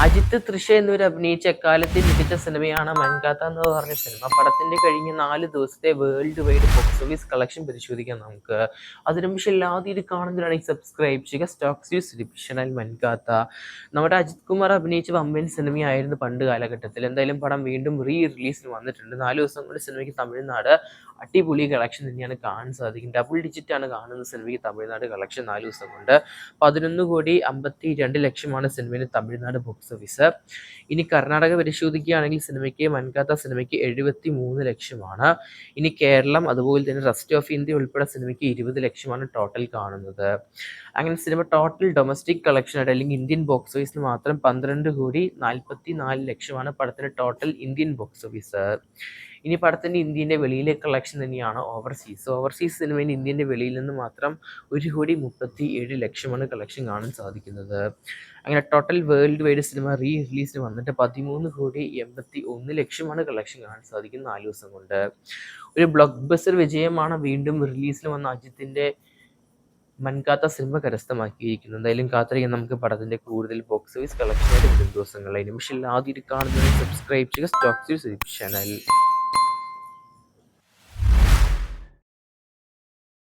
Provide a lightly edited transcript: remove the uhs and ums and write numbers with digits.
അജിത്ത്, തൃഷ എന്നിവർ അഭിനയിച്ച എക്കാലത്തെ മികച്ച സിനിമയാണ് മൻകാത്ത എന്ന് പറഞ്ഞ സിനിമ. പടത്തിന്റെ കഴിഞ്ഞ 4 ദിവസത്തെ world wide box office collection പരിശോധിക്കാം നമുക്ക്. അതിനു മുമ്പ് എല്ലാവരും ഇത് കാണുന്നതിനാണെങ്കിൽ സബ്സ്ക്രൈബ് ചെയ്യുക. സ്റ്റോക്സ് ന്യൂസ് ഡിവിഷണൽ മൻകാത്ത നമ്മുടെ അജിത് കുമാർ അഭിനയിച്ച വമ്പൻ സിനിമയായിരുന്നു പണ്ട് കാലഘട്ടത്തിൽ. എന്തായാലും പടം വീണ്ടും റിലീസിന് വന്നിട്ടുണ്ട്. 4 ദിവസം കൊണ്ട് സിനിമയ്ക്ക് തമിഴ്നാട് അടിപൊളി കളക്ഷൻ തന്നെയാണ് കാണാൻ സാധിക്കും. ഡബിൾ ഡിജിറ്റ് ആണ് കാണുന്ന സിനിമയ്ക്ക് തമിഴ്നാട് കളക്ഷൻ 4 ദിവസം കൊണ്ട് 11,52,00,000 സിനിമയിൽ തമിഴ്നാട് ബോക്സ് ഓഫീസ്. ഇനി കർണാടക പരിശോധിക്കുകയാണെങ്കിൽ സിനിമയ്ക്ക് മൻകാത്ത സിനിമയ്ക്ക് 73 ലക്ഷമാണ്. ഇനി കേരളം അതുപോലെ തന്നെ റെസ്റ്റ് ഓഫ് ഇന്ത്യ ഉൾപ്പെടെ സിനിമയ്ക്ക് 20 ലക്ഷമാണ് ടോട്ടൽ കാണുന്നത്. അങ്ങനെ സിനിമ ടോട്ടൽ ഡൊമസ്റ്റിക് കളക്ഷനായിട്ട് അല്ലെങ്കിൽ ഇന്ത്യൻ ബോക്സ് ഓഫീസിന് മാത്രം 12,44,00,000 പടത്തിന് ടോട്ടൽ ഇന്ത്യൻ ബോക്സ് ഓഫീസ്. ഇനി പടത്തിൻ്റെ ഇന്ത്യൻ്റെ വെളിയിലെ കളക്ഷൻ തന്നെയാണ് ഓവർസീസ് സിനിമയിൽ ഇന്ത്യൻ്റെ വെളിയിൽ നിന്ന് മാത്രം 1,37,00,000 കളക്ഷൻ കാണാൻ സാധിക്കുന്നത്. അങ്ങനെ ടോട്ടൽ വേൾഡ് വൈഡ് സിനിമ റിലീസിന് വന്നിട്ട് 13,81,00,000 കളക്ഷൻ കാണാൻ സാധിക്കും 4 ദിവസം കൊണ്ട്. ഒരു ബ്ലോക്ക് ബസ്റ്റർ വിജയമാണ് വീണ്ടും റിലീസിന് വന്ന അജിത്തിൻ്റെ മൻകാത്ത സിനിമ കരസ്ഥമാക്കിയിരിക്കുന്നത്. എന്തായാലും കാത്തിരിക്കാൻ നമുക്ക് പടത്തിന്റെ കൂടുതൽ ബോക്സ് ഓഫീസ് കളക്ഷനായിട്ട് വരും ദിവസങ്ങളിൽ. നിമിഷം ആദ്യം കാണുന്നത് സബ്സ്ക്രൈബ് ചെയ്യുക സ്റ്റോക്സ് ന്യൂസ് ചാനൽ.